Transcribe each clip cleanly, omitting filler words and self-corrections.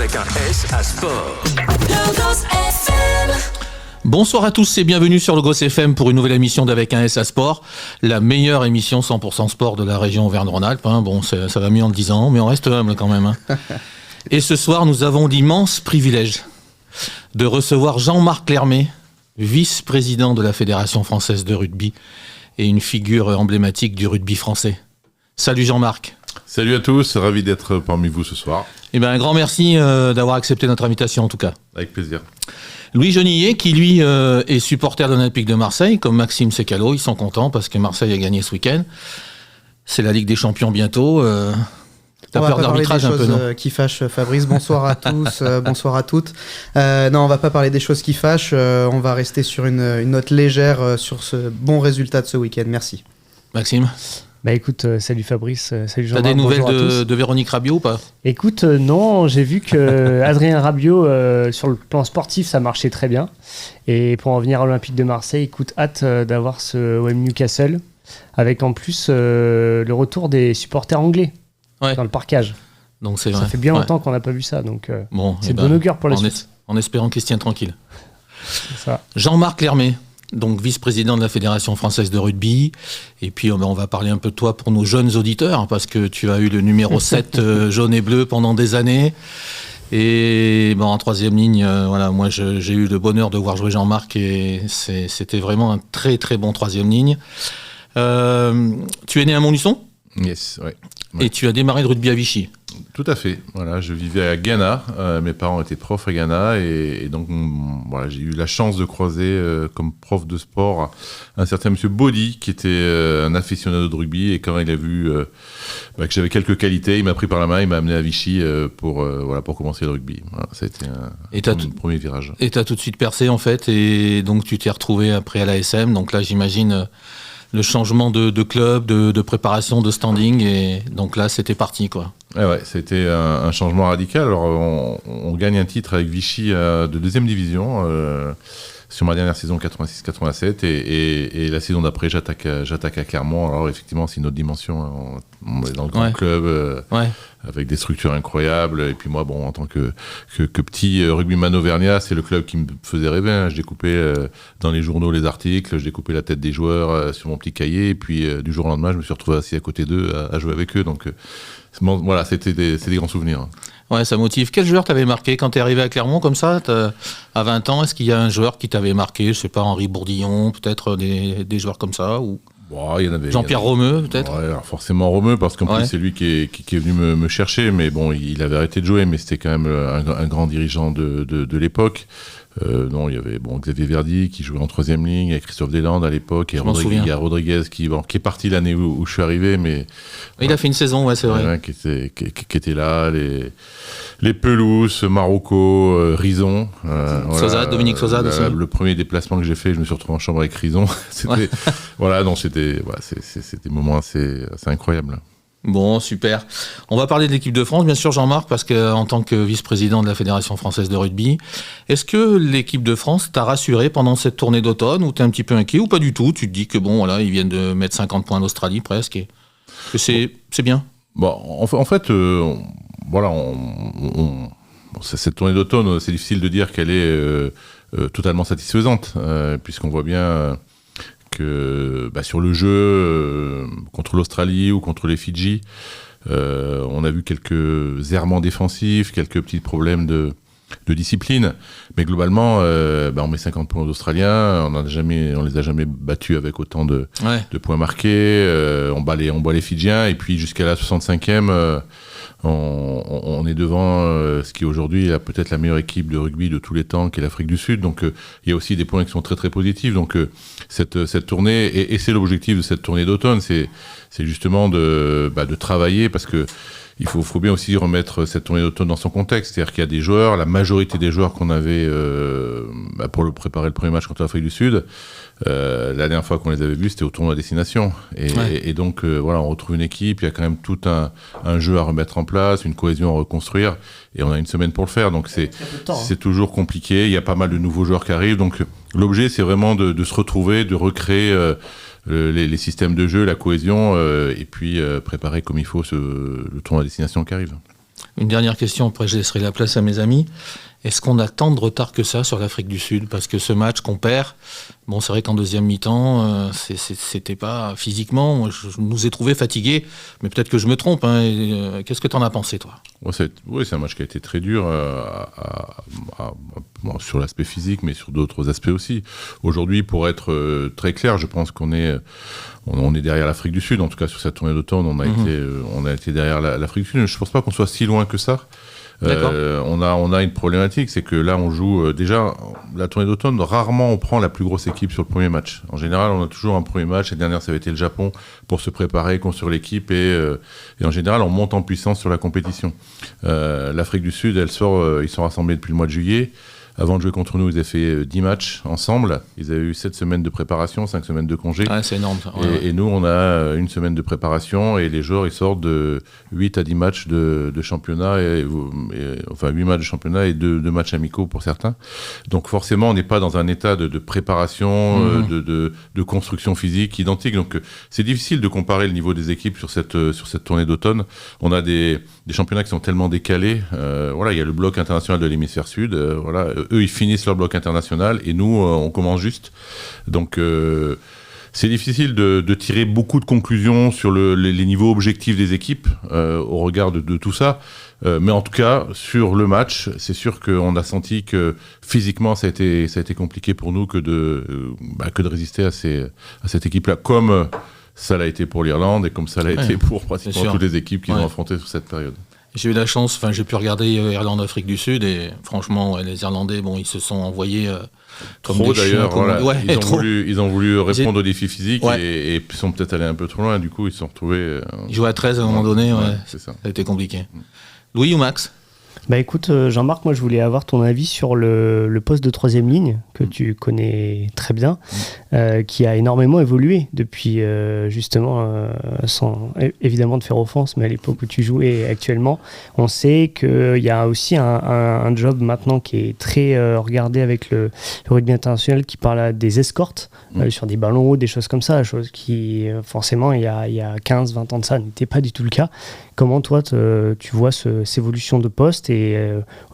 avec un S à sport. Logos FM. Bonsoir à tous et bienvenue sur Logos FM pour une nouvelle émission d'Avec un S à Sport, la meilleure émission 100% sport de la région Auvergne-Rhône-Alpes. Bon, ça va mieux en le disant, mais on reste humble quand même. Et ce soir, nous avons l'immense privilège de recevoir Jean-Marc Lermé, vice-président de la Fédération française de rugby et une figure emblématique du rugby français. Salut Jean-Marc. Salut à tous, ravi d'être parmi vous ce soir. Eh bien, un grand merci d'avoir accepté notre invitation en tout cas. Avec plaisir. Louis Genillet, qui lui est supporter de l'Olympique de Marseille, comme Maxime Secalo, ils sont contents parce que Marseille a gagné ce week-end. C'est la Ligue des Champions bientôt. T'as peur d'arbitrage un peu, non ? Qui fâchent, Fabrice. Bonsoir à tous, bonsoir à toutes. Non, on va pas parler des choses qui fâchent. On va rester sur une note légère sur ce bon résultat de ce week-end. Merci. Maxime ? Bah écoute, salut Fabrice, salut Jean-Marc. T'as des nouvelles de Véronique Rabiot ou pas ? Écoute, non, j'ai vu que Adrien Rabiot, sur le plan sportif, ça marchait très bien. Et pour en venir à l'Olympique de Marseille, écoute, hâte d'avoir ce OM Newcastle, avec en plus le retour des supporters anglais dans le parquage. Donc c'est ça vrai. fait bien longtemps qu'on n'a pas vu ça, donc bon, c'est de bon augure pour la suite. En espérant qu'il se tient tranquille. C'est ça. Jean-Marc Lermé, donc vice-président de la Fédération française de rugby. Et puis on va parler un peu de toi pour nos jeunes auditeurs, parce que tu as eu le numéro 7 jaune et bleu pendant des années. Et en troisième ligne, moi j'ai eu le bonheur de voir jouer Jean-Marc et c'était vraiment un très très bon troisième ligne. Tu es né à Montluçon ? Yes, ouais. Et tu as démarré le rugby à Vichy ? Tout à fait. Voilà, je vivais à Ghana. Mes parents étaient profs à Ghana et donc voilà, j'ai eu la chance de croiser comme prof de sport un certain monsieur Body qui était un aficionado de rugby, et quand il a vu que j'avais quelques qualités, il m'a pris par la main, il m'a amené à Vichy pour commencer le rugby. Voilà, ça a été un premier virage. Et tu as tout de suite percé en fait, et donc tu t'es retrouvé après à l'ASM. Donc là j'imagine le changement de club, de préparation, de standing, et donc là c'était parti quoi. Ouais, c'était un changement radical. Alors on gagne un titre avec Vichy de deuxième division sur ma dernière saison 86-87, et la saison d'après j'attaque à Clermont. Alors effectivement c'est une autre dimension, on est dans le grand club avec des structures incroyables, et puis moi en tant que petit rugbyman auvergnat, c'est le club qui me faisait rêver, hein. Je découpais dans les journaux les articles, je découpais la tête des joueurs sur mon petit cahier, et puis du jour au lendemain je me suis retrouvé assis à côté d'eux à jouer avec eux, donc voilà, c'est des grands souvenirs. Ouais, ça motive. Quel joueur t'avait marqué quand t'es arrivé à Clermont comme ça, à 20 ans? Est-ce qu'il y a un joueur qui t'avait marqué? Je sais pas, Henri Bourdillon, peut-être des joueurs comme ça, ou il y en avait, Jean-Pierre Romeu, peut-être? Ouais, alors forcément Romeu, parce qu'en plus c'est lui qui est venu me chercher, mais il avait arrêté de jouer, mais c'était quand même un grand dirigeant de l'époque. Non, il y avait Xavier Verdi qui jouait en troisième ligne, avec Christophe Deslandes à l'époque, et il y a Rodriguez qui est parti l'année où je suis arrivé, mais il a fait une saison, c'est vrai, qui était là, les Pelouse, Marocco, Rison, Dominique Sauzade aussi. Le premier déplacement que j'ai fait, je me suis retrouvé en chambre avec Rison. C'était c'était des moments assez incroyables. Bon, super. On va parler de l'équipe de France, bien sûr, Jean-Marc, parce qu'en tant que vice-président de la Fédération française de rugby, est-ce que l'équipe de France t'a rassuré pendant cette tournée d'automne, ou t'es un petit peu inquiet, ou pas du tout? Tu te dis que ils viennent de mettre 50 points à l'Australie presque, et que c'est bien. En fait, cette tournée d'automne, c'est difficile de dire qu'elle est totalement satisfaisante, puisqu'on voit bien que sur le jeu contre l'Australie ou contre les Fidji, on a vu quelques errements défensifs, quelques petits problèmes de discipline, mais globalement on met 50 points aux Australiens, on les a jamais battus avec autant de points marqués, on bat les Fidjiens, et puis jusqu'à la 65e on est devant ce qui aujourd'hui est peut-être la meilleure équipe de rugby de tous les temps, qui est l'Afrique du Sud. Donc il y a aussi des points qui sont très très positifs. Donc cette tournée, et c'est l'objectif de cette tournée d'automne, c'est justement de travailler, parce que il faut bien aussi remettre cette tournée d'automne dans son contexte. C'est-à-dire qu'il y a des joueurs, la majorité des joueurs qu'on avait pour préparer le premier match contre l'Afrique du Sud, la dernière fois qu'on les avait vus, c'était au tournoi destination. Et donc, on retrouve une équipe, il y a quand même tout un jeu à remettre en place, une cohésion à reconstruire, et on a une semaine pour le faire. Donc, c'est toujours compliqué. Il y a pas mal de nouveaux joueurs qui arrivent. Donc, l'objet, c'est vraiment de se retrouver, de recréer les systèmes de jeu, la cohésion, et puis préparer comme il faut le tournoi à destination qui arrive. Une dernière question, après je laisserai la place à mes amis. Est-ce qu'on a tant de retard que ça sur l'Afrique du Sud? Parce que ce match qu'on perd, bon, c'est vrai qu'en deuxième mi-temps, c'était pas physiquement. Moi, je nous ai trouvés fatigués, mais peut-être que je me trompe. Hein. Qu'est-ce que t'en as pensé, toi? Oui, c'est un match qui a été très dur bon, sur l'aspect physique, mais sur d'autres aspects aussi. Aujourd'hui, pour être très clair, je pense qu'on est derrière l'Afrique du Sud. En tout cas, sur cette tournée d'automne, on a été derrière l'Afrique du Sud. Je ne pense pas qu'on soit si loin que ça. On a une problématique, c'est que là on joue déjà la tournée d'automne, rarement on prend la plus grosse équipe sur le premier match. En général, on a toujours un premier match. L'année dernière, ça avait été le Japon pour se préparer, construire l'équipe et en général, on monte en puissance sur la compétition. L'Afrique du Sud, ils sont rassemblés depuis le mois de juillet. Avant de jouer contre nous, ils avaient fait 10 matchs ensemble. Ils avaient eu 7 semaines de préparation, 5 semaines de congé. Ah, c'est énorme. Ça. Et nous, on a une semaine de préparation et les joueurs, ils sortent de 8 à 10 matchs de championnat, enfin 8 matchs de championnat et 2 matchs amicaux pour certains. Donc forcément, on n'est pas dans un état de préparation, de construction physique identique. Donc c'est difficile de comparer le niveau des équipes sur cette tournée d'automne. On a des championnats qui sont tellement décalés. Voilà, il y a le bloc international de l'hémisphère sud. Voilà, eux, ils finissent leur bloc international et nous, on commence juste. Donc, c'est difficile de tirer beaucoup de conclusions sur les niveaux objectifs des équipes au regard de tout ça. Mais en tout cas, sur le match, c'est sûr qu'on a senti que physiquement, ça a été compliqué pour nous que de résister à cette équipe-là, comme ça l'a été pour l'Irlande et comme ça l'a été pour pratiquement toutes les équipes qu'ils ont affrontées sur cette période. J'ai eu la chance, j'ai pu regarder Irlande-Afrique du Sud et franchement, les Irlandais, bon, ils se sont envoyés comme trop des d'ailleurs, chiens. voilà. Ils ont voulu répondre aux défis physiques et sont peut-être allés un peu trop loin. Du coup, ils se sont retrouvés. Ils jouaient à 13 à un moment donné, c'est ça. Ça a été compliqué. Louis ou Max? Bah écoute, Jean-Marc, moi je voulais avoir ton avis sur le poste de troisième ligne que tu connais très bien, qui a énormément évolué depuis justement, sans évidemment de faire offense, mais à l'époque où tu jouais actuellement, on sait qu'il y a aussi un job maintenant qui est très regardé avec le rugby international qui parle des escortes sur des ballons hauts, des choses comme ça, chose qui forcément il y a 15-20 ans de ça n'était pas du tout le cas. Comment toi tu vois cette évolution de poste et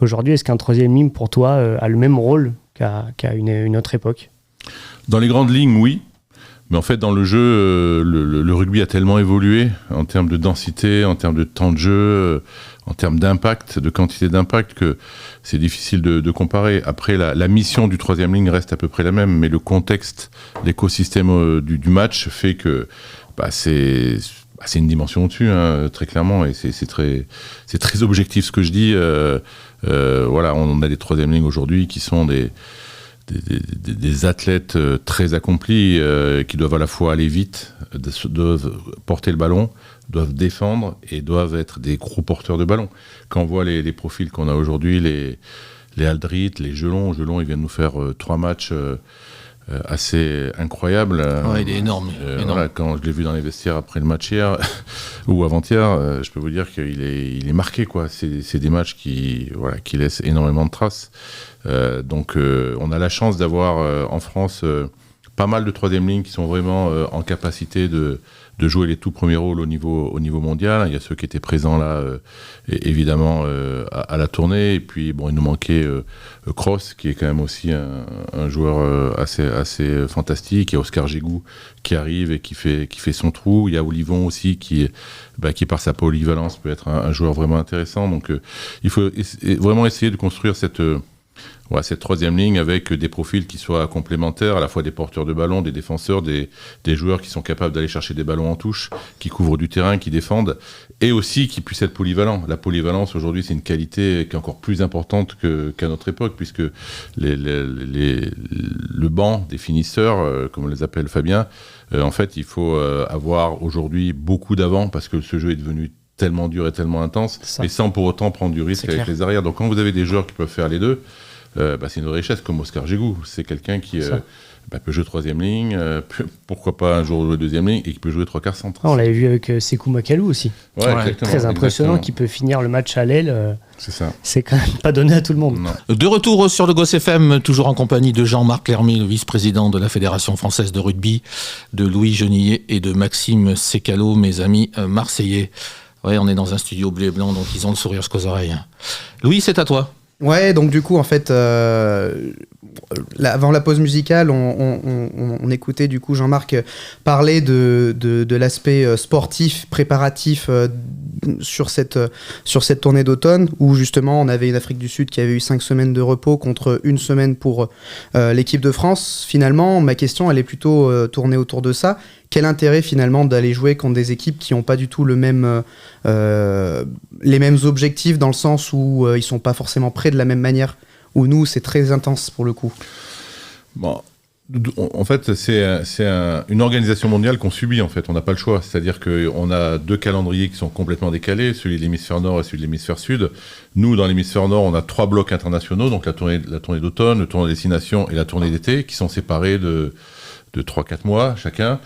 aujourd'hui est-ce qu'un troisième ligne pour toi a le même rôle qu'à une autre époque? Dans les grandes lignes, oui. Mais en fait, dans le jeu, le rugby a tellement évolué en termes de densité, en termes de temps de jeu, en termes d'impact, de quantité d'impact, que c'est difficile de comparer. Après, la mission du troisième ligne reste à peu près la même, mais le contexte, l'écosystème du match fait que c'est une dimension au-dessus, hein, très clairement, et c'est très objectif ce que je dis. Voilà, on a des troisième lignes aujourd'hui qui sont des athlètes très accomplis qui doivent à la fois aller vite, doivent porter le ballon, doivent défendre et doivent être des gros porteurs de ballon. Quand on voit les profils qu'on a aujourd'hui, les Aldrit, les Gelon, ils viennent nous faire 3 matchs assez incroyables. Ouais, il est énorme. Voilà, quand je l'ai vu dans les vestiaires après le match hier ou avant-hier, je peux vous dire qu'il est marqué, quoi. C'est des matchs qui laissent énormément de traces. Donc on a la chance d'avoir en France pas mal de troisième ligne qui sont vraiment en capacité de jouer les tout premiers rôles au niveau mondial. Il y a ceux qui étaient présents là, évidemment, à la tournée. Et puis, bon, il nous manquait Cross, qui est quand même aussi un joueur assez fantastique. Il y a Oscar Gégou qui arrive et qui fait son trou. Il y a Olivon aussi qui par sa polyvalence, peut être un joueur vraiment intéressant. Donc, il faut vraiment essayer de construire cette troisième ligne avec des profils qui soient complémentaires, à la fois des porteurs de ballon, des défenseurs, des joueurs qui sont capables d'aller chercher des ballons en touche, qui couvrent du terrain, qui défendent, et aussi qui puissent être polyvalents. La polyvalence, aujourd'hui, c'est une qualité qui est encore plus importante qu'à notre époque, puisque le banc des finisseurs, comme on les appelle Fabien, en fait, il faut avoir aujourd'hui beaucoup d'avant, parce que ce jeu est devenu tellement dur et tellement intense, mais sans pour autant prendre du risque avec les arrières. Donc quand vous avez des joueurs qui peuvent faire les deux, c'est une richesse, comme Oscar Gégou. C'est quelqu'un qui peut jouer troisième ligne, pourquoi pas un jour jouer deuxième ligne, et qui peut jouer 3/4 centre. On l'avait vu avec Sekou Makalou aussi. Très impressionnant, qui peut finir le match à l'aile. C'est ça. C'est quand même pas donné à tout le monde. Non. De retour sur le Gosse FM, toujours en compagnie de Jean-Marc Lermé, le vice-président de la Fédération française de rugby, de Louis Genillet et de Maxime Sécalo, mes amis marseillais. Ouais, on est dans un studio bleu et blanc, donc ils ont le sourire jusqu'aux oreilles. Louis, c'est à toi. Ouais, donc du coup, en fait, avant la pause musicale, on écoutait du coup Jean-Marc parler de l'aspect sportif, préparatif sur cette tournée d'automne, où justement on avait une Afrique du Sud qui avait eu 5 semaines de repos contre 1 semaine pour l'équipe de France. Finalement, ma question, elle est plutôt tournée autour de ça. Quel intérêt finalement d'aller jouer contre des équipes qui n'ont pas du tout les mêmes objectifs, dans le sens où ils sont pas forcément prêts de la même manière, où nous c'est très intense pour le coup. Bon, en fait, c'est une organisation mondiale qu'on subit, en fait. On n'a pas le choix. C'est-à-dire qu'on a 2 calendriers qui sont complètement décalés, celui de l'hémisphère nord et celui de l'hémisphère sud. Nous, dans l'hémisphère nord, on a 3 blocs internationaux, donc la tournée d'automne, le tournoi de destination et la tournée d'été, qui sont séparés de 3-4 mois chacun.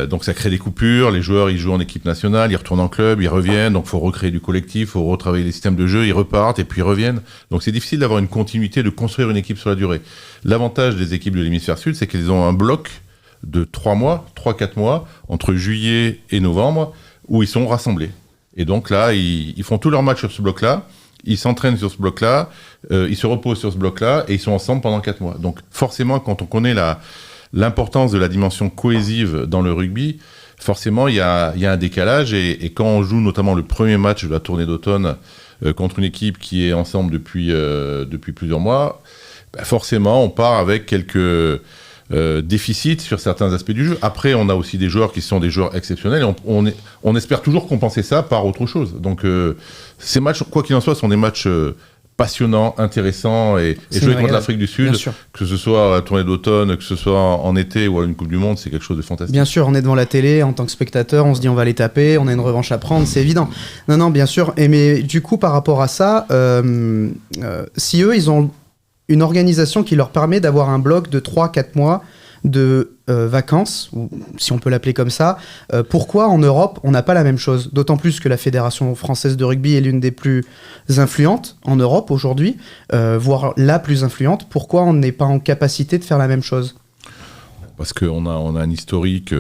Donc ça crée des coupures, les joueurs ils jouent en équipe nationale, ils retournent en club, ils reviennent, donc il faut recréer du collectif, il faut retravailler les systèmes de jeu, ils repartent et puis ils reviennent. Donc c'est difficile d'avoir une continuité, de construire une équipe sur la durée. L'avantage des équipes de l'hémisphère sud, c'est qu'elles ont un bloc de 3-4 mois, entre juillet et novembre, où ils sont rassemblés. Et donc là, ils font tous leurs matchs sur ce bloc-là, ils s'entraînent sur ce bloc-là, ils se reposent sur ce bloc-là, et ils sont ensemble pendant 4 mois. Donc forcément, quand on connaît l'importance de la dimension cohésive dans le rugby, forcément, il y a un décalage. Et quand on joue notamment le premier match de la tournée d'automne contre une équipe qui est ensemble depuis plusieurs mois, forcément, on part avec quelques déficits sur certains aspects du jeu. Après, on a aussi des joueurs qui sont des joueurs exceptionnels. Et on espère toujours compenser ça par autre chose. Donc, ces matchs, quoi qu'il en soit, sont des matchs passionnant, intéressant, et jouer contre l'Afrique du Sud, que ce soit à la tournée d'automne, que ce soit en été ou à une Coupe du Monde, c'est quelque chose de fantastique. Bien sûr, on est devant la télé, en tant que spectateur, on se dit on va les taper, on a une revanche à prendre, c'est évident. Non, bien sûr, mais du coup, par rapport à ça, si eux, ils ont une organisation qui leur permet d'avoir un bloc de 3-4 mois de vacances, ou si on peut l'appeler comme ça, pourquoi en Europe on n'a pas la même chose? D'autant plus que la Fédération française de rugby est l'une des plus influentes en Europe aujourd'hui, voire la plus influente. Pourquoi on n'est pas en capacité de faire la même chose? Parce qu'on a un historique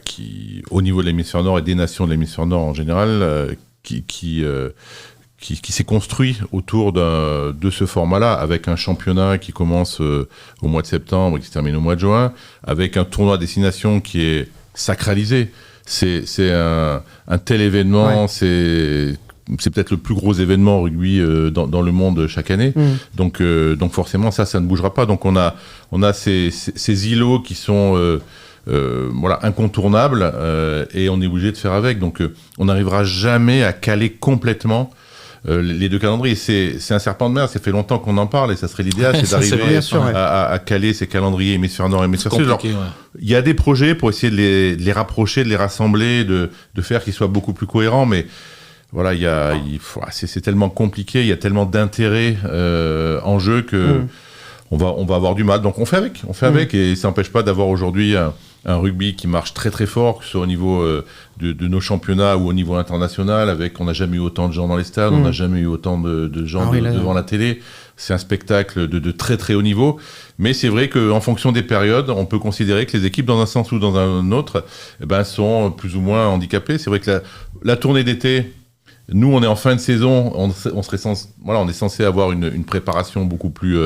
qui, au niveau de l'hémisphère nord et des nations de l'hémisphère nord en général, qui s'est construit autour de ce format-là, avec un championnat qui commence au mois de septembre et qui se termine au mois de juin, avec un tournoi à destination qui est sacralisé. C'est un tel événement, c'est peut-être le plus gros événement rugby dans le monde chaque année. Donc forcément, ça ne bougera pas. Donc on a ces îlots qui sont incontournables, et on est obligé de faire avec. Donc on n'arrivera jamais à caler complètement les 2 calendriers. C'est un serpent de mer, ça fait longtemps qu'on en parle, et ça serait l'idéal, c'est d'arriver à caler ces calendriers hémisphère nord et hémisphère sud. Il y a des projets pour essayer de les rapprocher, de les rassembler, de faire qu'ils soient beaucoup plus cohérents, mais voilà, c'est tellement compliqué, il y a tellement d'intérêts en jeu que on va avoir du mal. Donc on fait avec, et ça n'empêche pas d'avoir aujourd'hui un rugby qui marche très très fort, que ce soit au niveau de nos championnats ou au niveau international. On n'a jamais eu autant de gens dans les stades, on n'a jamais eu autant de gens devant la télé. C'est un spectacle de très très haut niveau. Mais c'est vrai qu'en fonction des périodes, on peut considérer que les équipes, dans un sens ou dans un autre, sont plus ou moins handicapées. C'est vrai que la tournée d'été, nous on est en fin de saison, on est censé avoir une préparation beaucoup plus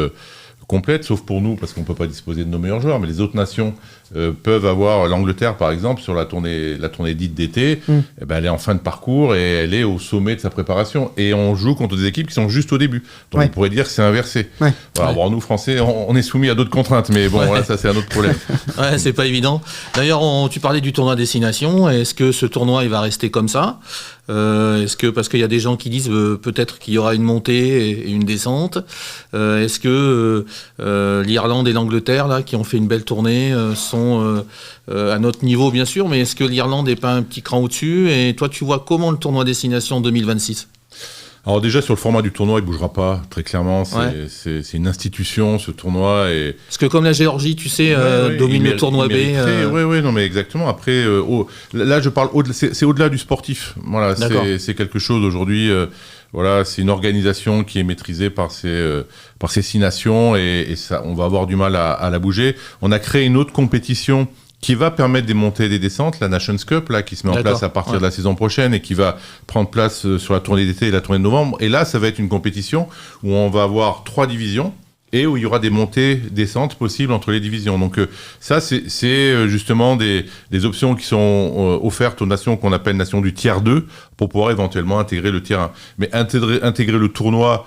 complète, sauf pour nous, parce qu'on ne peut pas disposer de nos meilleurs joueurs, mais les autres nations peuvent avoir, l'Angleterre par exemple, sur la tournée dite d'été, elle est en fin de parcours et elle est au sommet de sa préparation. Et on joue contre des équipes qui sont juste au début. Donc on pourrait dire que c'est inversé. Bon, nous Français, on est soumis à d'autres contraintes, mais bon, voilà, ça c'est un autre problème. Ouais, c'est pas évident. D'ailleurs, tu parlais du tournoi destination. Est-ce que ce tournoi il va rester comme ça? Parce qu'il y a des gens qui disent peut-être qu'il y aura une montée et une descente. Est-ce que l'Irlande et l'Angleterre là qui ont fait une belle tournée sont à notre niveau bien sûr, mais est-ce que l'Irlande n'est pas un petit cran au-dessus? Et toi, tu vois comment le tournoi destination 2026? Alors déjà, sur le format du tournoi, il ne bougera pas, très clairement. C'est une institution, ce tournoi. Parce que comme la Géorgie, tu sais, domine le tournoi B. Oui, non, mais exactement. Après, là, je parle, c'est au-delà du sportif. Voilà, c'est quelque chose aujourd'hui. C'est une organisation qui est maîtrisée par ces 6 nations, et ça, on va avoir du mal à la bouger. On a créé une autre compétition qui va permettre des montées et des descentes, la Nations Cup, là, qui se met en place à partir de la saison prochaine et qui va prendre place sur la tournée d'été et la tournée de novembre. Et là, ça va être une compétition où on va avoir 3 divisions et où il y aura des montées, descentes possibles entre les divisions. Donc ça, c'est justement des options qui sont offertes aux nations qu'on appelle nations du tiers 2 pour pouvoir éventuellement intégrer le tiers 1. Mais intégrer le tournoi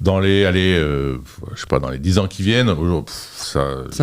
dans les, je sais pas, dans les 10 ans qui viennent, ça,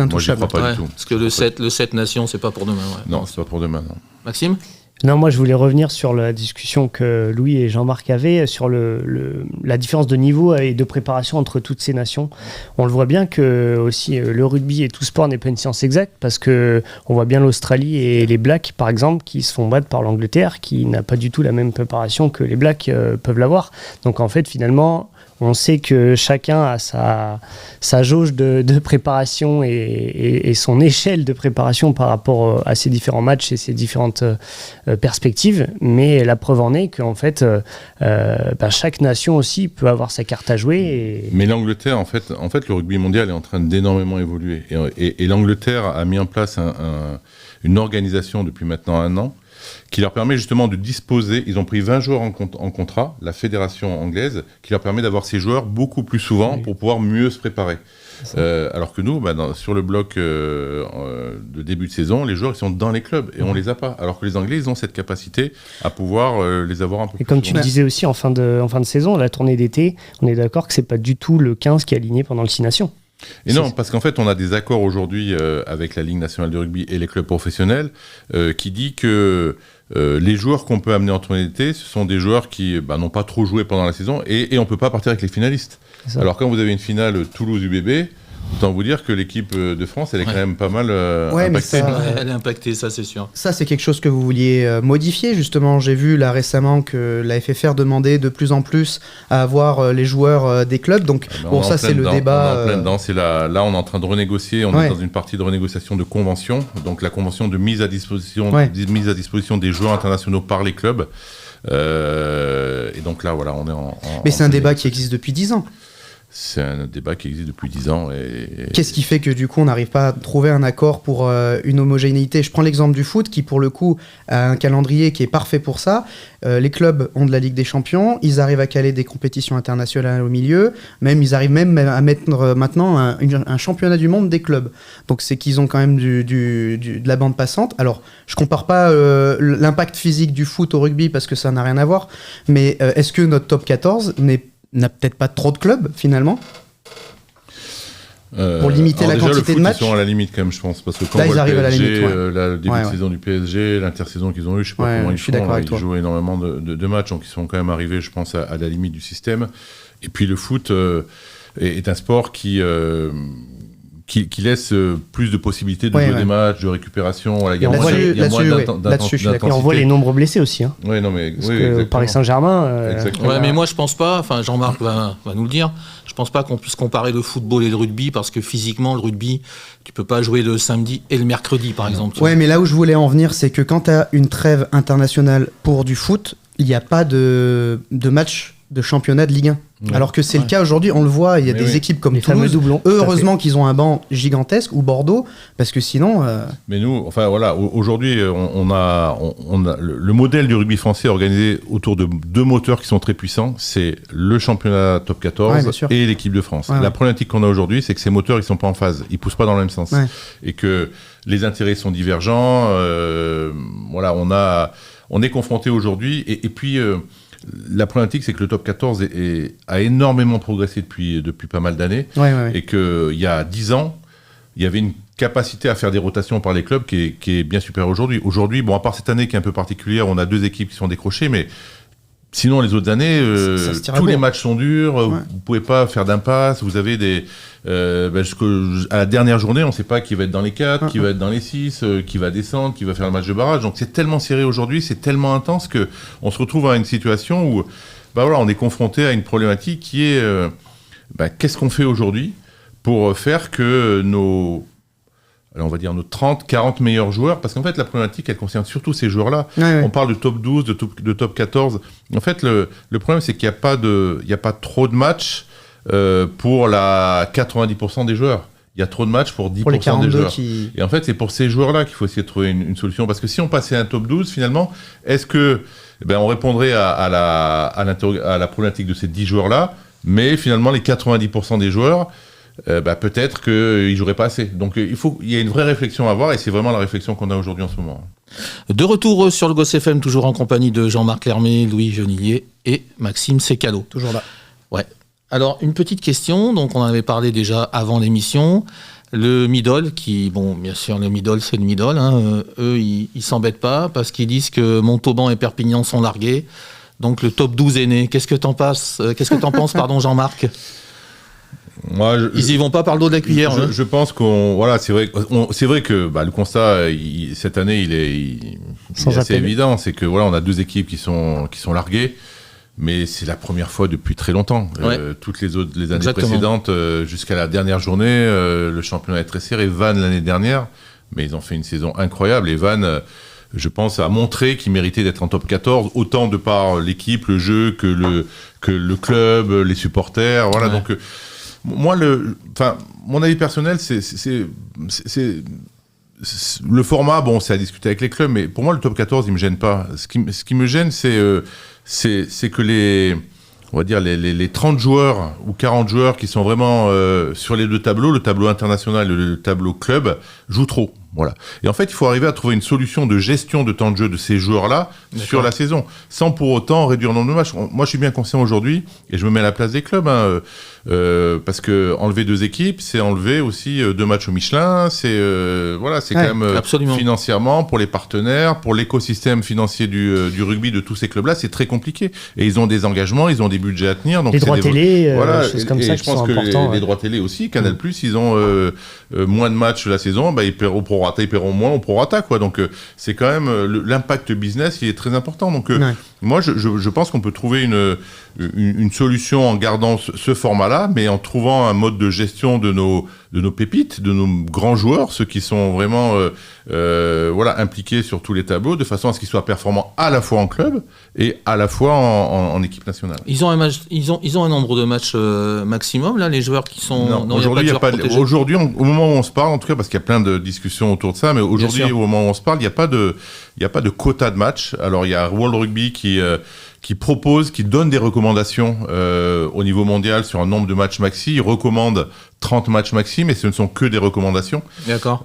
moi j'y crois pas du tout. Parce que le 7 nations, c'est pas pour demain. Ouais. Non, c'est pas pour demain. Non. Maxime ? Non, moi je voulais revenir sur la discussion que Louis et Jean-Marc avaient sur la différence de niveau et de préparation entre toutes ces nations. On le voit bien que aussi le rugby et tout sport n'est pas une science exacte parce que on voit bien l'Australie et les Blacks par exemple qui se font battre par l'Angleterre qui n'a pas du tout la même préparation que les Blacks peuvent l'avoir. Donc en fait finalement on sait que chacun a sa jauge de préparation et son échelle de préparation par rapport à ces différents matchs et ces différentes perspectives. Mais la preuve en est qu'en fait, chaque nation aussi peut avoir sa carte à jouer. Mais l'Angleterre, en fait, le rugby mondial est en train d'énormément évoluer. Et l'Angleterre a mis en place une organisation depuis maintenant 1 an qui leur permet justement de disposer, ils ont pris 20 joueurs en contrat, la fédération anglaise, qui leur permet d'avoir ces joueurs beaucoup plus souvent pour pouvoir mieux se préparer. Alors que nous, sur le bloc de début de saison, les joueurs ils sont dans les clubs et on les a pas. Alors que les Anglais, ils ont cette capacité à pouvoir les avoir un peu plus. Et comme tu le disais aussi en fin de saison, la tournée d'été, on est d'accord que c'est pas du tout le 15 qui est aligné pendant le 6 Nations. Et non, parce qu'en fait, on a des accords aujourd'hui avec la Ligue nationale de rugby et les clubs professionnels qui dit que les joueurs qu'on peut amener en tournée d'été, ce sont des joueurs qui n'ont pas trop joué pendant la saison et on ne peut pas partir avec les finalistes. Alors quand vous avez une finale Toulouse-UBB, autant vous dire que l'équipe de France, elle est quand même pas mal impactée. Elle est impactée, ça c'est sûr. Ça, c'est quelque chose que vous vouliez modifier, justement. J'ai vu là récemment que la FFR demandait de plus en plus à avoir les joueurs des clubs. Donc, ça, c'est le débat. On est en plein dedans. Là, on est en train de renégocier. On est dans une partie de renégociation de convention. Donc, la convention de mise à disposition des joueurs internationaux par les clubs. Et donc là, voilà, on est Mais c'est un débat qui existe depuis 10 ans. C'est un débat qui existe depuis 10 ans. Qu'est-ce qui fait que du coup on n'arrive pas à trouver un accord pour une homogénéité ? Je prends l'exemple du foot qui pour le coup a un calendrier qui est parfait pour ça. Les clubs ont de la Ligue des Champions, ils arrivent à caler des compétitions internationales au milieu, ils arrivent même à mettre maintenant un championnat du monde des clubs. Donc c'est qu'ils ont quand même de la bande passante. Alors je compare pas l'impact physique du foot au rugby parce que ça n'a rien à voir, mais est-ce que notre top 14 n'a peut-être pas trop de clubs finalement pour limiter la quantité de matchs. Ils sont à la limite quand même, je pense, parce que quand là, on voit le PSG, le début de saison du PSG, l'intersaison qu'ils ont eu, je sais pas comment ils font, ils jouent énormément de matchs, donc ils sont quand même arrivés, je pense, à la limite du système. Et puis le foot est un sport qui laisse plus de possibilités de jouer des matchs, de récupération. Il y a moins d'intensité. Et on voit les nombres blessés aussi. Hein. Oui, non, mais parce que Paris Saint-Germain. Mais moi je pense pas. Enfin, Jean-Marc va nous le dire. Je pense pas qu'on puisse comparer le football et le rugby parce que physiquement, le rugby, tu peux pas jouer le samedi et le mercredi, par exemple. Ouais, mais là où je voulais en venir, c'est que quand tu as une trêve internationale pour du foot, il n'y a pas de match de championnat de Ligue 1. Ouais. Alors que c'est le cas aujourd'hui, on le voit, il y a des équipes comme Toulouse, heureusement qu'ils ont un banc gigantesque, ou Bordeaux, parce que sinon... Mais nous, enfin voilà, aujourd'hui, on a le modèle du rugby français organisé autour de 2 moteurs qui sont très puissants, c'est le championnat top 14 et l'équipe de France. La problématique qu'on a aujourd'hui, c'est que ces moteurs, ils sont pas en phase, ils poussent pas dans le même sens. Et que les intérêts sont divergents, on est confronté aujourd'hui, et puis... la problématique, c'est que le top 14 a énormément progressé depuis pas mal d'années. Et qu'il y a 10 ans, il y avait une capacité à faire des rotations par les clubs qui est bien supérieure aujourd'hui. Aujourd'hui, à part cette année qui est un peu particulière, on a 2 équipes qui sont décrochées, mais sinon, les autres années, tous les matchs sont durs, vous ne pouvez pas faire d'impasse, vous avez des... à la dernière journée, on ne sait pas qui va être dans les 4, qui va être dans les 6, qui va descendre, qui va faire le match de barrage. Donc c'est tellement serré aujourd'hui, c'est tellement intense qu'on se retrouve à une situation où on est confronté à une problématique qui est qu'est-ce qu'on fait aujourd'hui pour faire que nos 30, 40 meilleurs joueurs, parce qu'en fait la problématique elle concerne surtout ces joueurs-là. On parle de top 12, de top 14. En fait le problème c'est qu'il n'y a pas trop de matchs pour la 90% des joueurs. il y a trop de matchs pour 10% Pour les des 42 joueurs. qui... Et en fait, c'est pour ces joueurs-là qu'il faut essayer de trouver une solution. Parce que si on passait un top 12, finalement, est-ce que on répondrait à la problématique de ces 10 joueurs-là, mais finalement, les 90% des joueurs, peut-être qu'ils ne joueraient pas assez. Donc, il y a une vraie réflexion à avoir, et c'est vraiment la réflexion qu'on a aujourd'hui en ce moment. De retour sur le Gosse FM, toujours en compagnie de Jean-Marc Lermé, Louis Genillier et Maxime Sécalo. Toujours là. Ouais. Alors, une petite question, donc on en avait parlé déjà avant l'émission. Le middle, bien sûr, le middle, c'est le middle. Eux, ils s'embêtent pas parce qu'ils disent que Montauban et Perpignan sont largués. Donc, le top 12 est né. Qu'est-ce que t'en penses, pardon, Jean-Marc ? Ils y vont pas par le dos de la cuillère. Je pense c'est vrai que le constat cette année, il est assez évident. C'est que on a 2 équipes qui sont larguées. Mais c'est la première fois depuis très longtemps. Ouais. Toutes les années précédentes, jusqu'à la dernière journée, le championnat est très serré. Vannes l'année dernière, mais ils ont fait une saison incroyable. Et Vannes, je pense, a montré qu'il méritait d'être en top 14, autant de par l'équipe, le jeu, que le club, les supporters. Voilà. Ouais. Donc, moi, mon avis personnel, c'est le format. Bon, c'est à discuter avec les clubs, mais pour moi, le top 14, il me gêne pas. Ce qui me gêne, c'est que les 30 joueurs ou 40 joueurs qui sont vraiment sur les 2 tableaux, le tableau international et le tableau club, jouent trop. Voilà. Et en fait, il faut arriver à trouver une solution de gestion de temps de jeu de ces joueurs-là sur la saison, sans pour autant réduire le nombre de matchs. Moi, je suis bien conscient aujourd'hui, et je me mets à la place des clubs, parce que enlever 2 équipes, c'est enlever aussi 2 matchs au Michelin. C'est quand même absolument. Financièrement, pour les partenaires, pour l'écosystème financier du rugby de tous ces clubs-là, c'est très compliqué. Et ils ont des engagements, ils ont des budgets à tenir. Donc les droits télé, choses comme ça qui sont importants. Je pense que les droits télé aussi, Canal+, ils ont moins de matchs la saison, ils paieront moins au prorata, quoi. Donc c'est quand même l'impact business, il est très important. Donc moi, je pense qu'on peut trouver une solution en gardant ce format-là, mais en trouvant un mode de gestion de nos pépites, de nos grands joueurs, ceux qui sont vraiment impliqués sur tous les tableaux, de façon à ce qu'ils soient performants à la fois en club et à la fois en équipe nationale. Ils ont un nombre de matchs maximum, là, les joueurs qui sont... Non, aujourd'hui, aujourd'hui, au moment où on se parle, en tout cas, parce qu'il y a plein de discussions autour de ça, mais aujourd'hui, au moment où on se parle, il n'y a pas de quota de matchs. Alors, il y a World Rugby qui propose, qui donne des recommandations au niveau mondial sur un nombre de matchs maxi. Il recommande 30 matchs maxi, mais ce ne sont que des recommandations. D'accord.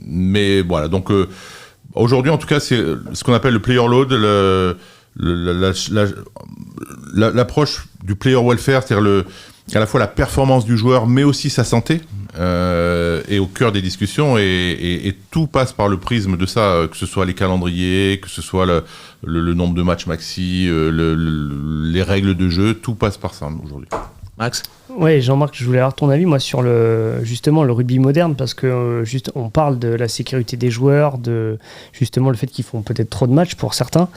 Mais voilà, donc aujourd'hui, en tout cas, c'est ce qu'on appelle le player load, l'approche du player welfare, c'est-à-dire à la fois la performance du joueur, mais aussi sa santé, est au cœur des discussions, et tout passe par le prisme de ça, que ce soit les calendriers, que ce soit le nombre de matchs maxi, les règles de jeu, tout passe par ça aujourd'hui. Max ? Ouais, Jean-Marc, je voulais avoir ton avis, moi, sur justement le rugby moderne, parce que on parle de la sécurité des joueurs, de justement le fait qu'ils font peut-être trop de matchs pour certains.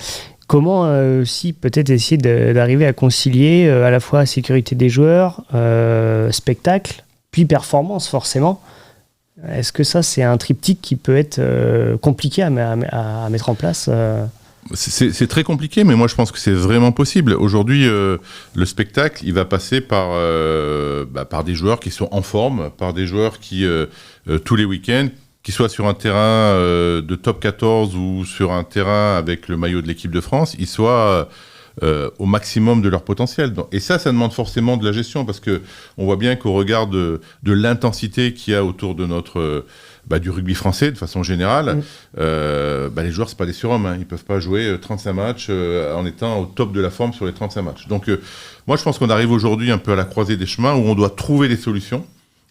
Comment aussi peut-être essayer d'arriver à concilier à la fois sécurité des joueurs, spectacle, puis performance forcément. Est-ce que ça, c'est un triptyque qui peut être compliqué à mettre en place C'est très compliqué, mais moi je pense que c'est vraiment possible. Aujourd'hui, le spectacle, il va passer par des joueurs qui sont en forme, par des joueurs qui, tous les week-ends, qu'ils soient sur un terrain de top 14 ou sur un terrain avec le maillot de l'équipe de France, ils soient au maximum de leur potentiel. Et ça demande forcément de la gestion, parce qu'on voit bien qu'au regard de l'intensité qu'il y a autour de du rugby français de façon générale, les joueurs, c'est pas des surhommes, hein. Ils peuvent pas jouer 35 matchs en étant au top de la forme sur les 35 matchs. Donc moi je pense qu'on arrive aujourd'hui un peu à la croisée des chemins, où on doit trouver des solutions.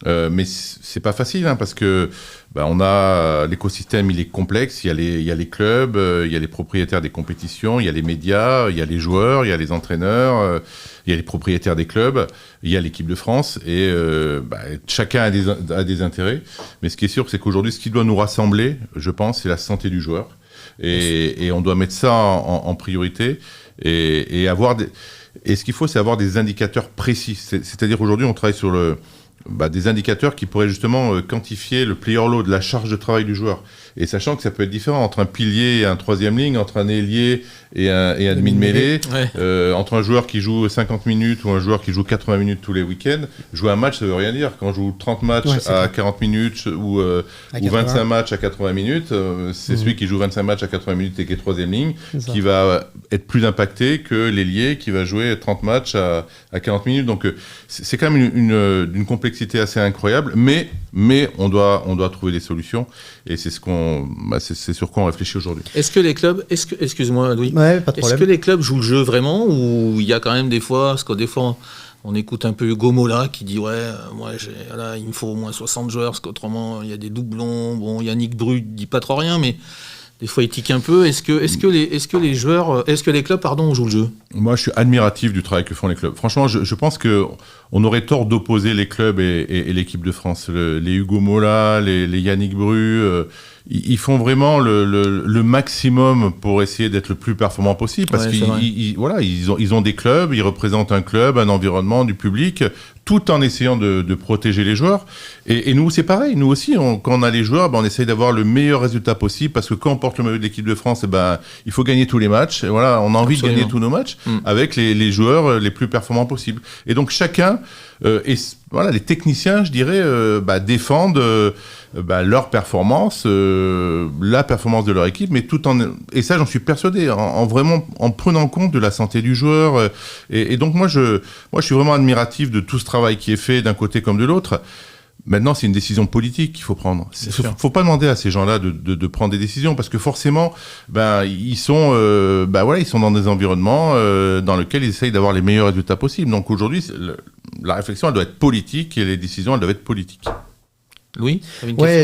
Mais c'est pas facile, hein, parce que on a l'écosystème, il est complexe. Il y a les clubs, il y a les propriétaires des compétitions, il y a les médias, il y a les joueurs, il y a les entraîneurs, il y a les propriétaires des clubs, il y a l'équipe de France, et chacun a des intérêts. Mais ce qui est sûr, c'est qu'aujourd'hui, ce qui doit nous rassembler, je pense, c'est la santé du joueur, et on doit mettre ça en priorité, et avoir et ce qu'il faut, c'est avoir des indicateurs précis. C'est-à-dire, aujourd'hui, on travaille sur des indicateurs qui pourraient justement quantifier le player load, la charge de travail du joueur. Et sachant que ça peut être différent entre un pilier et un troisième ligne, entre un ailier et un demi de mêlée, entre un joueur qui joue 50 minutes ou un joueur qui joue 80 minutes tous les week-ends. Jouer un match, ça veut rien dire. Quand on joue 30 matchs à 40 minutes ou 25 matchs à 80 minutes, c'est celui qui joue 25 matchs à 80 minutes et qui est troisième ligne qui va être plus impacté que l'ailier qui va jouer 30 matchs à 40 minutes. Donc c'est quand même une complexité assez incroyable, mais on doit trouver des solutions et c'est c'est sur quoi on réfléchit aujourd'hui. Est-ce que les clubs, excuse-moi Louis, Ouais, pas de est-ce problème. que les clubs jouent le jeu vraiment ou il y a quand même des fois, parce que des fois on écoute un peu Hugo Mola qui dit il me faut au moins 60 joueurs parce qu'autrement il y a des doublons. Bon, Yannick Bru dit pas trop rien, mais des fois il tique un peu. Est-ce que les clubs jouent le jeu? Moi, je suis admiratif du travail que font les clubs. Franchement, je pense que on aurait tort d'opposer les clubs et l'équipe de France. Les Hugo Mola, les Yannick Bru, ils font vraiment le maximum pour essayer d'être le plus performant possible parce qu'ils ont des clubs, ils représentent un club, un environnement, du public, tout en essayant de protéger les joueurs. Et nous, c'est pareil. Nous aussi, quand on a les joueurs, on essaye d'avoir le meilleur résultat possible parce que quand on porte le maillot de l'équipe de France, il faut gagner tous les matchs. Et voilà, on a envie de gagner tous nos matchs avec les joueurs les plus performants possibles. Et donc chacun, les techniciens, je dirais, défendent leur performance, la performance de leur équipe, mais et ça j'en suis persuadé, en prenant compte de la santé du joueur. Et donc moi je suis vraiment admiratif de tout ce travail qui est fait d'un côté comme de l'autre. Maintenant, c'est une décision politique qu'il faut prendre. Il ne faut pas demander à ces gens-là de prendre des décisions parce que forcément, ils sont dans des environnements dans lesquels ils essayent d'avoir les meilleurs résultats possibles. Donc aujourd'hui, la réflexion, elle doit être politique et les décisions, elles doivent être politiques. Louis,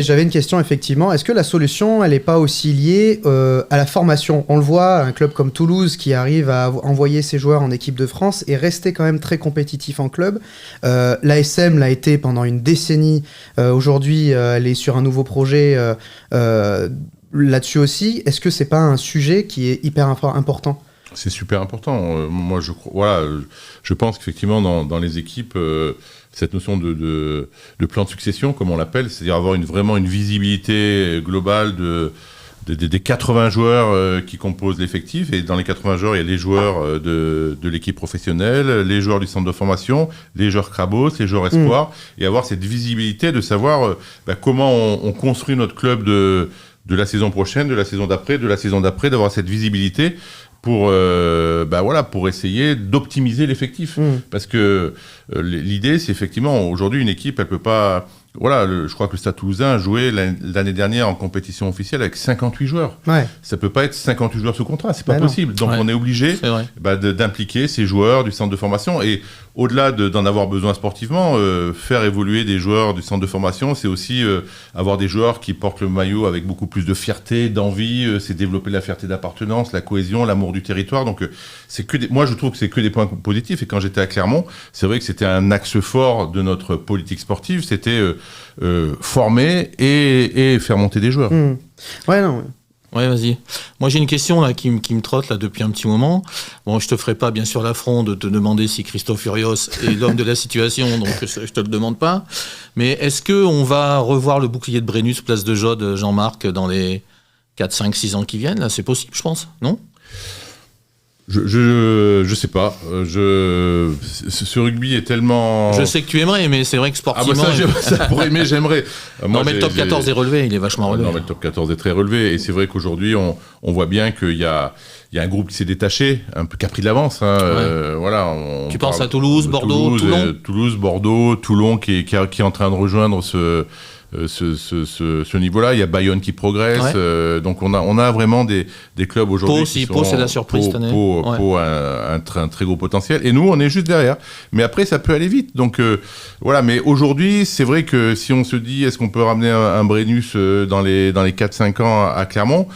j'avais une question effectivement. Est-ce que la solution, elle n'est pas aussi liée à la formation? On le voit, un club comme Toulouse qui arrive à envoyer ses joueurs en équipe de France et rester quand même très compétitif en club. L'ASM l'a été pendant une décennie. Aujourd'hui, elle est sur un nouveau projet là-dessus aussi. Est-ce que c'est pas un sujet qui est hyper important? C'est super important. Moi, je pense qu'effectivement, dans les équipes, cette notion de plan de succession, comme on l'appelle, c'est-à-dire avoir vraiment une visibilité globale des 80 joueurs qui composent l'effectif. Et dans les 80 joueurs, il y a les joueurs de l'équipe professionnelle, les joueurs du centre de formation, les joueurs Crabos, les joueurs Espoir, et avoir cette visibilité de savoir comment on construit notre club de la saison prochaine, de la saison d'après, d'avoir cette visibilité pour essayer d'optimiser l'effectif. Parce que l'idée, c'est effectivement, aujourd'hui, une équipe, elle peut pas... je crois que le Stade Toulousain a joué l'année dernière en compétition officielle avec 58 joueurs. Ouais. Ça peut pas être 58 joueurs sous contrat, c'est pas possible. Donc on est obligé d'impliquer ces joueurs du centre de formation. Et au-delà d'en avoir besoin sportivement, faire évoluer des joueurs du centre de formation, c'est aussi avoir des joueurs qui portent le maillot avec beaucoup plus de fierté, d'envie, c'est développer la fierté d'appartenance, la cohésion, l'amour du territoire. Donc moi je trouve que c'est que des points positifs. Et quand j'étais à Clermont, c'est vrai que c'était un axe fort de notre politique sportive, c'était former et faire monter des joueurs. Ouais, vas-y. Moi, j'ai une question là qui me trotte là depuis un petit moment. Bon, je te ferai pas bien sûr l'affront de te demander si Christophe Furios est l'homme de la situation, donc je te le demande pas. Mais est-ce que on va revoir le bouclier de Brennus, place de Jode, Jean-Marc, dans les 4, 5, 6 ans qui viennent? Là, c'est possible, je pense, non? Je sais pas. Ce rugby est tellement... Je sais que tu aimerais, mais c'est vrai que sportivement... ça pour aimer, j'aimerais. Non, mais le top 14 est relevé, il est vachement relevé. Non, mais le top 14 est très relevé. Et c'est vrai qu'aujourd'hui, on voit bien qu'il y a un groupe qui s'est détaché, un peu qui a pris de l'avance. Tu penses à Toulouse, Bordeaux, Toulon? Toulouse, Bordeaux, Toulon qui est en train de rejoindre ce niveau-là. Il y a Bayonne qui progresse. Donc on a vraiment des clubs aujourd'hui. Pau, c'est la surprise cette année. Pau a un très gros potentiel. Et nous, on est juste derrière. Mais après, ça peut aller vite. Donc mais aujourd'hui, c'est vrai que si on se dit, est-ce qu'on peut ramener un Brennus dans les 4-5 ans à Clermont,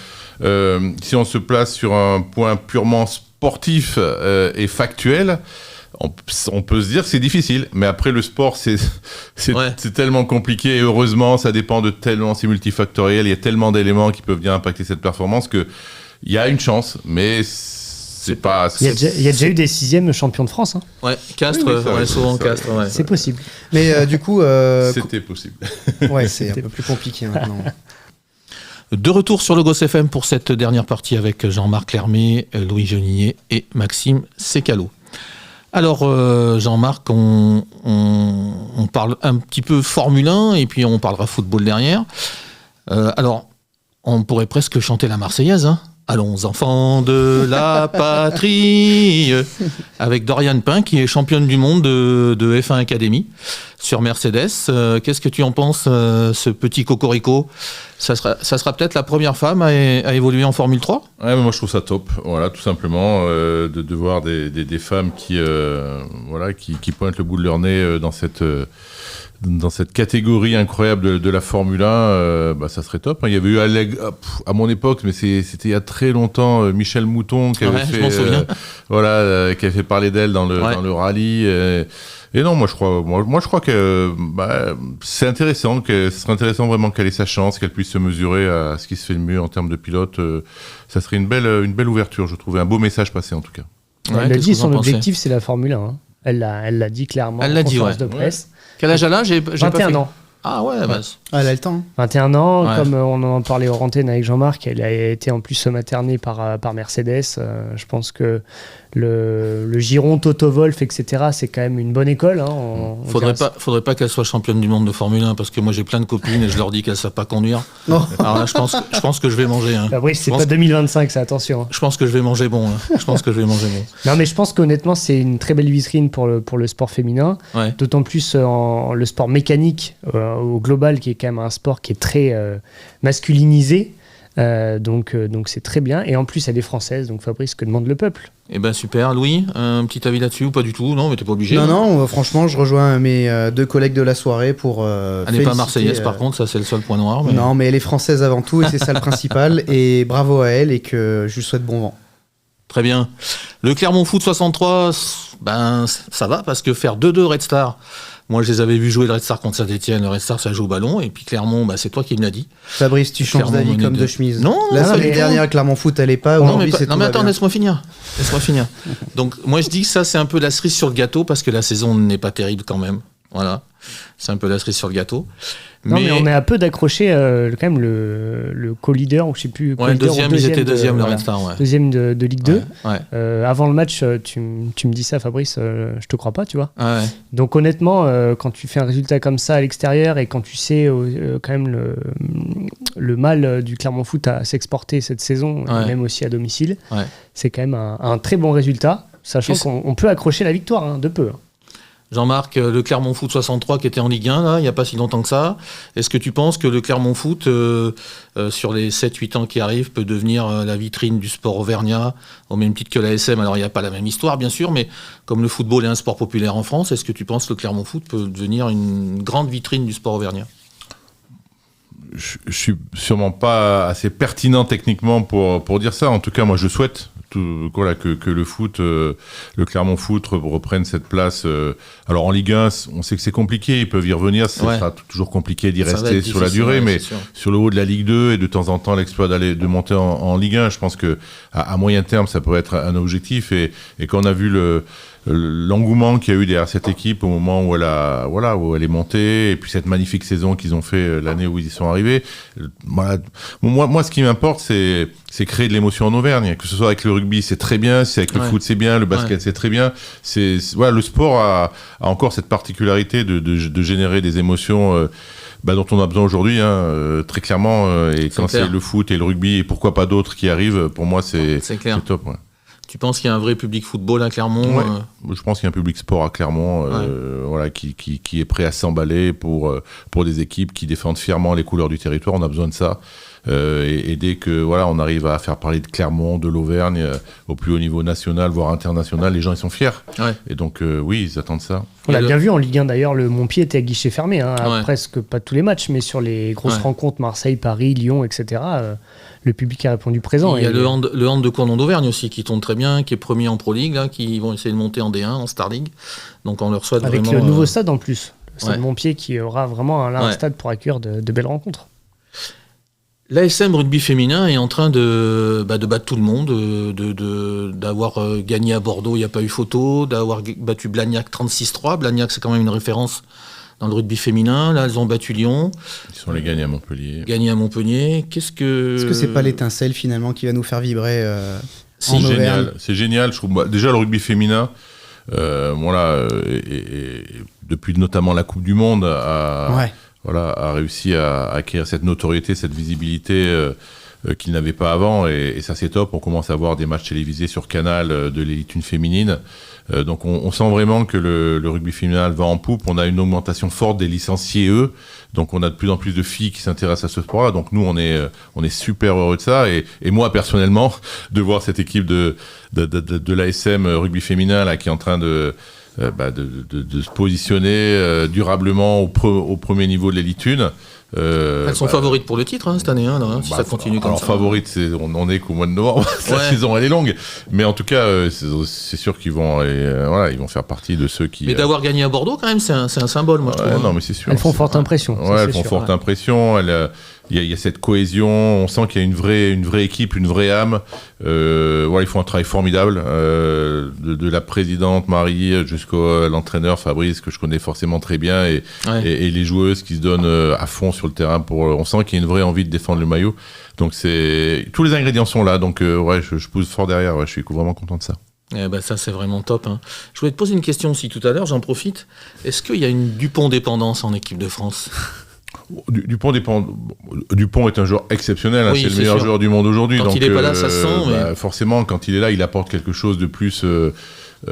si on se place sur un point purement sportif et factuel, on peut se dire que c'est difficile, mais après le sport c'est tellement compliqué et heureusement ça dépend c'est multifactoriel, il y a tellement d'éléments qui peuvent venir impacter cette performance que il y a une chance, mais c'est pas. Il y a déjà eu des 6e champions de France. Hein. Ouais, Castres, Oui, ça, souvent ça, Castres. Ouais. C'est possible. Mais du coup, C'était possible. ouais, c'est un peu plus compliqué maintenant. De retour sur le Gosse FM pour cette dernière partie avec Jean-Marc Lermé, Louis Genillet et Maxime Sécalo. Alors, Jean-Marc, on parle un petit peu Formule 1 et puis on parlera football derrière. Alors, on pourrait presque chanter la Marseillaise, hein. Allons enfants de la patrie, avec Dorian Pain qui est championne du monde de F1 Academy sur Mercedes. Qu'est-ce que tu en penses, ce petit cocorico? Ça sera peut-être la première femme à évoluer en Formule 3? Ouais, mais moi je trouve ça top, voilà, tout simplement, de voir des femmes qui pointent le bout de leur nez dans cette catégorie incroyable de la Formule 1, ça serait top. Il y avait eu à mon époque, mais c'était il y a très longtemps, Michel Mouton qui avait je m'en souviens. qui avait fait parler d'elle dans le rallye. Et non, moi je crois que c'est intéressant, ce serait intéressant vraiment qu'elle ait sa chance, qu'elle puisse se mesurer à ce qui se fait de mieux en termes de pilote. Ça serait une belle ouverture, je trouvais, un beau message passé en tout cas. Elle a qu'est-ce dit que vous en son pensez? objectif c'est la Formule 1. Hein. Elle l'a dit clairement Elle en l'a dit, conférence ouais. de presse. Quel âge elle a? J'ai pas 21 fait. ans. Ah ouais, bah, Ah, elle a le temps. 21 ans, Ouais. comme on en parlait hors antenne avec Jean-Marc, elle a été en plus maternée par Mercedes. Je pense que le giron Toto Wolff, etc., c'est quand même une bonne école. Hein, faudrait pas qu'elle soit championne du monde de Formule 1 parce que moi j'ai plein de copines et je leur dis qu'elles savent pas conduire. Non. Alors là, je pense que je vais manger. Hein. Fabrice, c'est Je pas pense- 2025, ça, attention. Je pense que je vais manger bon. Hein. Je pense que je vais manger bon. Non, mais je pense qu'honnêtement, c'est une très belle vitrine pour le sport féminin. Ouais. D'autant plus le sport mécanique au global, qui est quand même un sport qui est très masculinisé. Donc c'est très bien. Et en plus, elle est française. Donc Fabrice, que demande le peuple? Eh ben super, Louis, un petit avis là-dessus ou pas du tout? Non, mais t'es pas obligé. Non, franchement, je rejoins mes deux collègues de la soirée pour. Elle n'est pas féliciter, marseillaise par contre, ça c'est le seul point noir. Mais... Non, mais elle est française avant tout et c'est ça le principal. Et bravo à elle et que je lui souhaite bon vent. Très bien. Le Clermont Foot 63, ben ça va parce que faire 2-2 Red Star. Moi, je les avais vus jouer le Red Star contre Saint-Etienne. Le Red Star, ça joue au ballon. Et puis Clermont, c'est toi qui me l'as dit. Fabrice, tu changes Clermont d'avis menait comme de deux. chemise. Non, La non, semaine mais dernière, Clermont Foot, elle est pas. Non, Aujourd'hui, c'est non, tout mais va attends, bien. laisse-moi finir. Donc, moi, je dis que ça, c'est un peu la cerise sur le gâteau parce que la saison n'est pas terrible quand même. Voilà. C'est un peu la cerise sur le gâteau. Non, mais on est à peu d'accrocher quand même le co-leader, ou je sais plus. Ouais, co-leader ou ils étaient deuxième, le voilà. Red Star. Ouais. Deuxième de Ligue 2. Ouais. Avant le match, tu me dis ça, Fabrice, je te crois pas, tu vois. Ouais. Donc honnêtement, quand tu fais un résultat comme ça à l'extérieur et quand tu sais quand même le mal du Clermont Foot à s'exporter cette saison, Ouais. et même aussi à domicile, Ouais. c'est quand même un très bon résultat, sachant Qu'est-ce- qu'on peut accrocher la victoire, hein, de peu. Hein. Jean-Marc, le Clermont Foot 63 qui était en Ligue 1, là, il n'y a pas si longtemps que ça, est-ce que tu penses que le Clermont Foot, sur les 7-8 ans qui arrivent, peut devenir la vitrine du sport auvergnat, au même titre que la SM? Alors, il n'y a pas la même histoire, bien sûr, mais comme le football est un sport populaire en France, est-ce que tu penses que le Clermont Foot peut devenir une grande vitrine du sport auvergnat? Je suis sûrement pas assez pertinent techniquement pour dire ça. En tout cas, moi, je souhaite que le foot, le Clermont Foot reprenne cette place. Alors en Ligue 1, on sait que c'est compliqué, ils peuvent y revenir, ce Ouais. sera toujours compliqué d'y Ça va rester être sur la difficile, durée, ouais, mais c'est sûr. sur le haut de la Ligue 2 et de temps en temps l'exploit de monter en Ligue 1, je pense que à moyen terme, ça pourrait être un objectif. Et quand on a vu l'engouement qu'il y a eu derrière cette équipe au moment où elle est montée, et puis cette magnifique saison qu'ils ont fait l'année où ils y sont arrivés. Voilà. Moi, ce qui m'importe, c'est créer de l'émotion en Auvergne. Que ce soit avec le rugby, c'est très bien. Si avec le Ouais. foot, c'est bien. Le basket, c'est très bien. Le sport a encore cette particularité de générer des émotions. Dont on a besoin aujourd'hui, très clairement. Et quand clair. c'est le foot et le rugby, et pourquoi pas d'autres qui arrivent, pour moi, c'est clair. c'est top. Ouais. Tu penses qu'il y a un vrai public football à Clermont? Ouais. Je pense qu'il y a un public sport à Clermont qui est prêt à s'emballer pour des équipes qui défendent fièrement les couleurs du territoire. On a besoin de ça. Et dès que on arrive à faire parler de Clermont, de l'Auvergne au plus haut niveau national, voire international, les gens ils sont fiers. Ouais. Et donc oui, ils attendent ça. On Et l'a le- bien vu en Ligue 1 d'ailleurs, le Montpied était à guichet fermé, hein, à Ouais. presque pas tous les matchs, mais sur les grosses Ouais. rencontres, Marseille, Paris, Lyon, etc., le public a répondu présent. Il y a Et- le hand de Cournon d'Auvergne aussi qui tourne très bien, qui est premier en Pro League, là, qui vont essayer de monter en D1, en Star League. Donc on leur souhaite avec vraiment. le nouveau stade en plus. Le stade ouais. Montpied qui aura vraiment un Ouais. stade pour accueillir de belles rencontres. L'ASM rugby féminin est en train de battre tout le monde, d'avoir gagné à Bordeaux, il n'y a pas eu photo, d'avoir battu Blagnac 36-3. Blagnac, c'est quand même une référence dans le rugby féminin. Là, elles ont battu Lyon. Ils sont les gagnés à Montpellier. Est-ce que c'est pas l'étincelle finalement qui va nous faire vibrer C'est génial. C'est génial, je trouve. Déjà, le rugby féminin, depuis notamment la Coupe du Monde, a réussi à acquérir cette notoriété, cette visibilité qu'il n'avait pas avant, et ça c'est top. On commence à voir des matchs télévisés sur Canal de l'élite 1 féminine. Donc on sent vraiment que le rugby féminin va en poupe. On a une augmentation forte des licenciés, donc on a de plus en plus de filles qui s'intéressent à ce sport-là. Donc nous on est super heureux de ça, et moi personnellement de voir cette équipe de l'ASM rugby féminin là qui est en train de se positionner durablement au premier niveau de l'élite 1. Elles sont favorites pour le titre cette année, si ça continue comme ça. Alors favorites, on est qu'au mois de novembre, la saison elle est longue, mais en tout cas c'est sûr qu'ils vont ils vont faire partie de ceux qui. Mais d'avoir gagné à Bordeaux quand même, c'est un symbole, moi je trouve. Non mais c'est sûr. Elles font forte impression. Elles font forte impression. Il y a cette cohésion, on sent qu'il y a une vraie équipe, une vraie âme. Ils font un travail formidable, de la présidente Marie jusqu'à l'entraîneur Fabrice, que je connais forcément très bien, et les joueuses qui se donnent à fond sur le terrain. On sent qu'il y a une vraie envie de défendre le maillot. Donc tous les ingrédients sont là, donc je pousse fort derrière, je suis vraiment content de ça. Ça c'est vraiment top. Je voulais te poser une question aussi tout à l'heure, j'en profite. Est-ce qu'il y a une Dupont-dépendance en équipe de France ? Dupont est un joueur exceptionnel, c'est le meilleur joueur du monde aujourd'hui. Quand il n'est pas là, ça se sent. Forcément, quand il est là, il apporte quelque chose de plus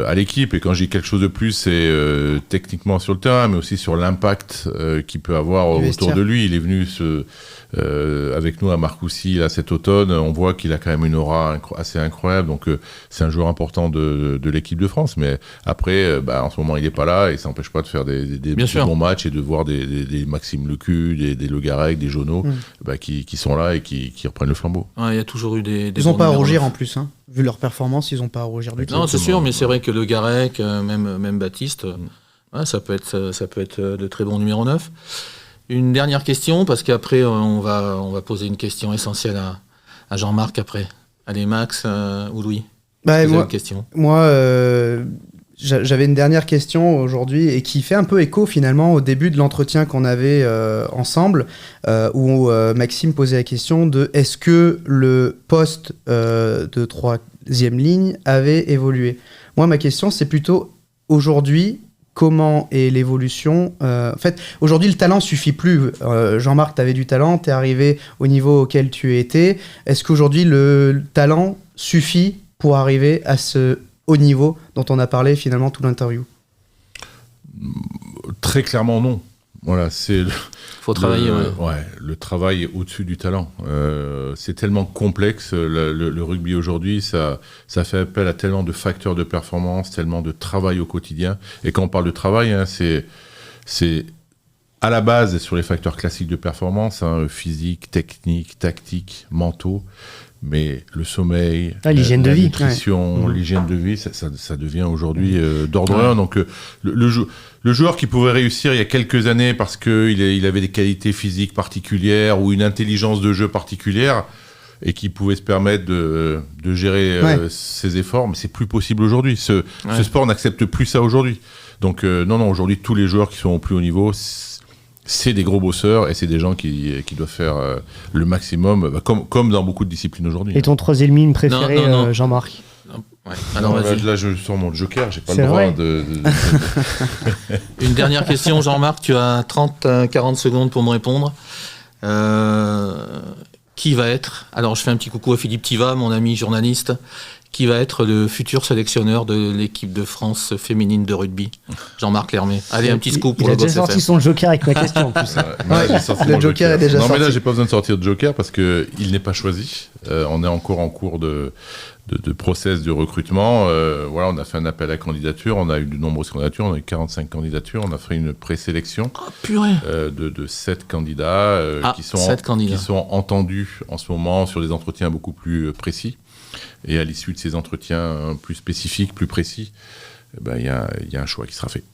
à l'équipe. Et quand je dis quelque chose de plus, c'est techniquement sur le terrain, mais aussi sur l'impact qu'il peut avoir autour de lui. Il est venu avec nous à Marcoussis là, cet automne. On voit qu'il a quand même une aura assez incroyable. Donc c'est un joueur important de l'équipe de France. Mais après, en ce moment, il n'est pas là, et ça n'empêche pas de faire des bons matchs et de voir des Maxime Lecu, des Le Garec, des Jonot qui sont là et qui reprennent le flambeau. Il y a toujours eu des ils n'ont pas à rougir en plus. Vu leur performance, ils n'ont pas à rougir du tout. Non, c'est sûr, mais c'est vrai que Le Garec, même Baptiste, ça peut être de très bons numéro 9. Une dernière question, parce qu'après, on va poser une question essentielle à Jean-Marc après. Allez, Max ou Louis, une question. Moi, j'avais une dernière question aujourd'hui, et qui fait un peu écho finalement au début de l'entretien qu'on avait ensemble, où Maxime posait la question de est-ce que le poste de troisième ligne avait évolué. Moi, ma question, c'est plutôt aujourd'hui, comment est l'évolution En fait, aujourd'hui, le talent suffit plus. Jean-Marc, tu avais du talent, tu es arrivé au niveau auquel tu étais. Est-ce qu'aujourd'hui, le talent suffit pour arriver à ce haut niveau dont on a parlé finalement toute l'interview? Très clairement, non. Voilà, faut travailler. Le travail est au-dessus du talent. C'est tellement complexe, le rugby aujourd'hui, ça fait appel à tellement de facteurs de performance, tellement de travail au quotidien. Et quand on parle de travail, c'est à la base sur les facteurs classiques de performance, physique, technique, tactique, mentaux. Mais le sommeil, l'hygiène de vie, nutrition, l'hygiène de vie, ça devient aujourd'hui d'ordre 1. Donc le joueur qui pouvait réussir il y a quelques années parce qu'il avait des qualités physiques particulières ou une intelligence de jeu particulière et qui pouvait se permettre de gérer ses efforts, mais c'est plus possible aujourd'hui. Ce sport n'accepte plus ça aujourd'hui. Donc non, aujourd'hui tous les joueurs qui sont au plus haut niveau, c'est des gros bosseurs, et c'est des gens qui doivent faire le maximum, comme dans beaucoup de disciplines aujourd'hui. Et ton troisième ligne préféré, Jean-Marc? Alors, là, je sors mon joker, j'ai pas le droit de... Une dernière question, Jean-Marc, tu as 30-40 secondes pour me répondre. Qui va être, alors je fais un petit coucou à Philippe Tiva, mon ami journaliste, qui va être le futur sélectionneur de l'équipe de France féminine de rugby? Jean-Marc Lermet. Allez, un petit scoop pour le Gosse FM. Il a déjà sorti son joker avec ma question en plus. Le joker est déjà sorti. Non, mais là, j'ai pas besoin de sortir de joker parce qu'il n'est pas choisi. On est encore en cours de process de recrutement. On a fait un appel à candidature. On a eu de nombreuses candidatures. On a eu 45 candidatures. On a fait une présélection de 7 candidats, qui sont entendus en ce moment sur des entretiens beaucoup plus précis. Et à l'issue de ces entretiens plus spécifiques, plus précis, il y a un choix qui sera fait.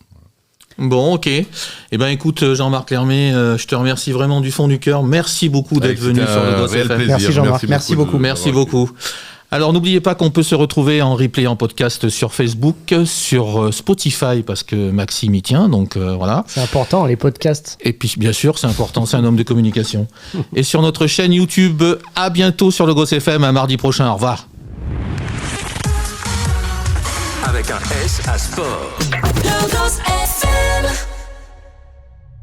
Bon, ok. Eh ben, écoute, Jean-Marc Lermé, je te remercie vraiment du fond du cœur. Merci beaucoup d'être venu sur le Gosse FM. Merci, Jean-Marc. Merci beaucoup. Merci beaucoup. Alors n'oubliez pas qu'on peut se retrouver en replay en podcast sur Facebook, sur Spotify parce que Maxime y tient, donc voilà. C'est important, les podcasts. Et puis bien sûr, c'est important, c'est un homme de communication. Et sur notre chaîne YouTube, à bientôt sur le Gosse FM, à mardi prochain, au revoir. Avec un S à sport. Le Gosse